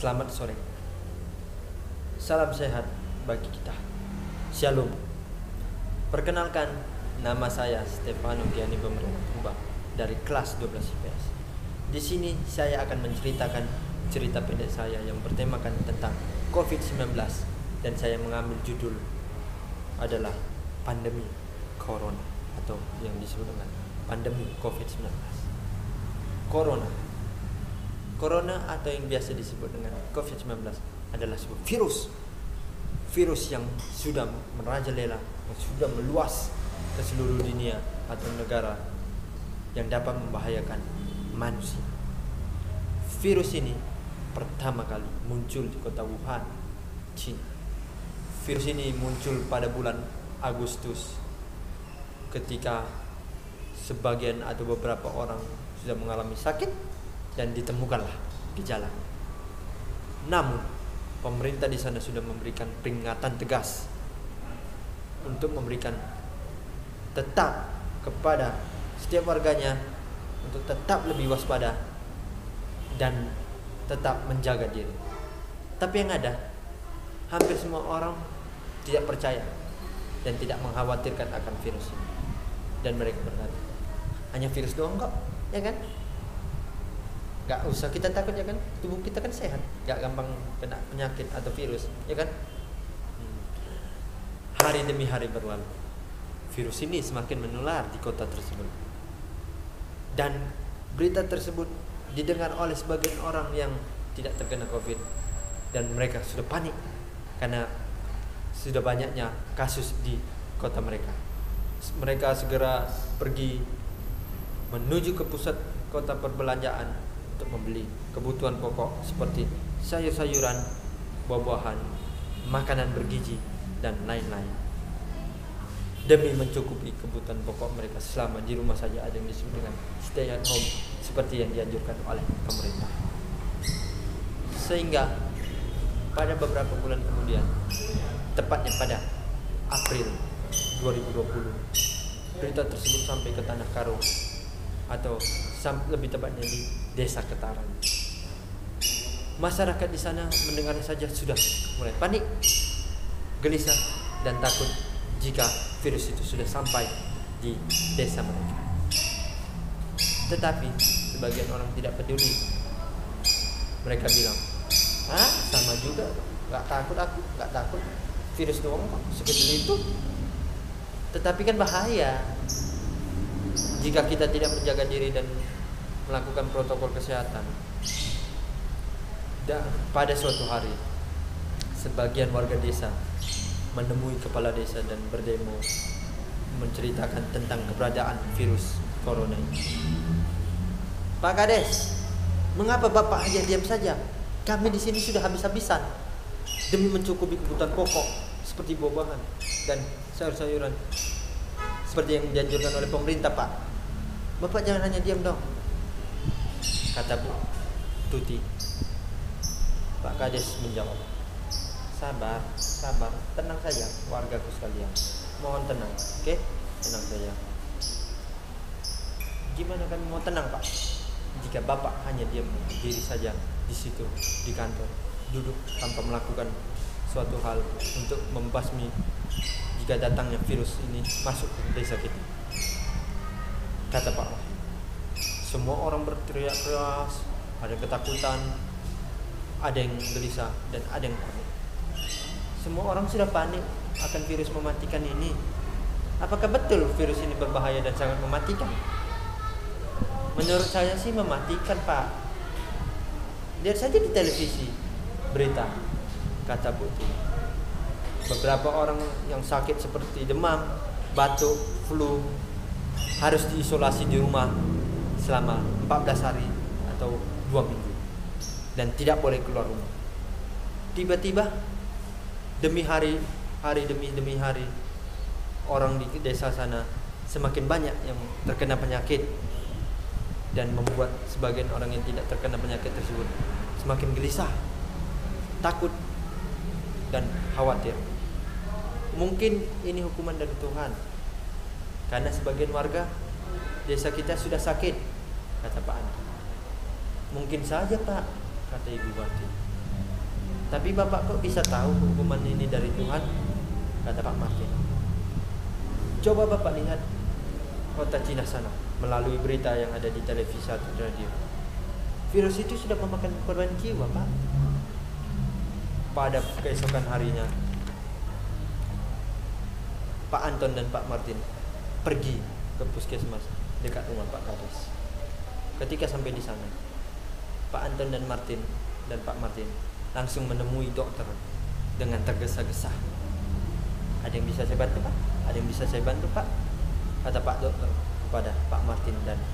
Selamat sore. Salam sehat bagi kita. Shalom. Perkenalkan, nama saya Stefano Gianni Pemerintah dari kelas 12 IPS. Di sini saya akan menceritakan cerita pendek saya yang bertemakan tentang COVID-19 dan saya mengambil judul adalah pandemi corona atau yang disebut dengan pandemi COVID-19. Corona atau yang biasa disebut dengan COVID-19 adalah sebuah virus yang sudah merajalela, yang sudah meluas ke seluruh dunia atau negara yang dapat membahayakan manusia. Virus ini pertama kali muncul di kota Wuhan, China. Virus ini muncul pada bulan Agustus ketika sebagian atau beberapa orang sudah mengalami sakit dan ditemukanlah gejala. Namun pemerintah di sana sudah memberikan peringatan tegas untuk memberikan tetap kepada setiap warganya untuk tetap lebih waspada dan tetap menjaga diri. Tapi yang ada, hampir semua orang tidak percaya dan tidak mengkhawatirkan akan virus ini. Dan mereka berkata, hanya virus doang kok, ya kan? Gak usah kita takut, ya kan? Tubuh kita kan sehat, gak gampang kena penyakit atau virus, ya kan? Hari demi hari berlalu, virus ini semakin menular di kota tersebut. Dan berita tersebut didengar oleh sebagian orang yang tidak terkena COVID. Dan mereka sudah panik karena sudah banyaknya kasus di kota mereka. Mereka segera pergi menuju ke pusat kota perbelanjaan untuk membeli kebutuhan pokok seperti sayur-sayuran, buah-buahan, makanan bergizi, dan lain-lain, demi mencukupi kebutuhan pokok mereka selama di rumah saja. Ada yang disebut dengan stay at home seperti yang dianjurkan oleh pemerintah. Sehingga pada beberapa bulan kemudian, tepatnya pada April 2020, berita tersebut sampai ke Tanah Karo atau lebih tepatnya di Desa Ketaran. Masyarakat di sana mendengar saja sudah mulai panik, gelisah, dan takut jika virus itu sudah sampai di desa mereka. Tetapi sebagian orang tidak peduli. Mereka bilang, sama juga, gak takut aku, gak takut, virus doang kok, sekecil itu. Tetapi kan bahaya jika kita tidak menjaga diri dan melakukan protokol kesehatan. Dan pada suatu hari, sebagian warga desa menemui kepala desa dan berdemo menceritakan tentang keberadaan virus corona ini. Pak Kades, mengapa Bapak hanya diam saja? Kami di sini sudah habis-habisan demi mencukupi kebutuhan pokok seperti buah-buahan dan sayur-sayuran seperti yang dianjurkan oleh pemerintah, Pak. Bapak jangan hanya diam dong, kata Bu Tuti. Pak Kades menjawab, sabar, tenang saja wargaku sekalian, mohon tenang, oke? Tenang saja. Gimana kami mau tenang, Pak, jika Bapak hanya diam diri saja di situ di kantor, duduk tanpa melakukan suatu hal untuk membasmi jika datangnya virus ini masuk ke desa kita, kata Pak. Semua orang berteriak keras, ada yang ketakutan, ada yang gelisah, dan ada yang panik. Semua orang sudah panik akan virus mematikan ini. Apakah betul virus ini berbahaya dan sangat mematikan? Menurut saya sih mematikan, Pak. Lihat saja di televisi berita, kata Putih. Beberapa orang yang sakit seperti demam, batuk, flu harus diisolasi di rumah selama 14 hari atau 2 minggu dan tidak boleh keluar rumah. Tiba-tiba demi hari demi hari orang di desa sana semakin banyak yang terkena penyakit dan membuat sebagian orang yang tidak terkena penyakit tersebut semakin gelisah, takut, dan khawatir. Mungkin ini hukuman dari Tuhan karena sebagian warga desa kita sudah sakit, kata Pak Andi. Mungkin saja, Pak, kata Ibu Wati. Tapi Bapak kok bisa tahu hukuman ini dari Tuhan? Kata Pak Martin. Coba Bapak lihat kota Cina sana melalui berita yang ada di televisi atau radio. Virus itu sudah memakan korban jiwa, Pak. Pada keesokan harinya, Pak Anton dan Pak Martin pergi ke puskesmas dekat rumah Pak Kades. Ketika sampai di sana, Pak Anton dan Pak Martin langsung menemui dokter dengan tergesa-gesa. Ada yang bisa saya bantu, Pak? Ada yang bisa saya bantu, Pak? Kata Pak dokter kepada Pak Martin dan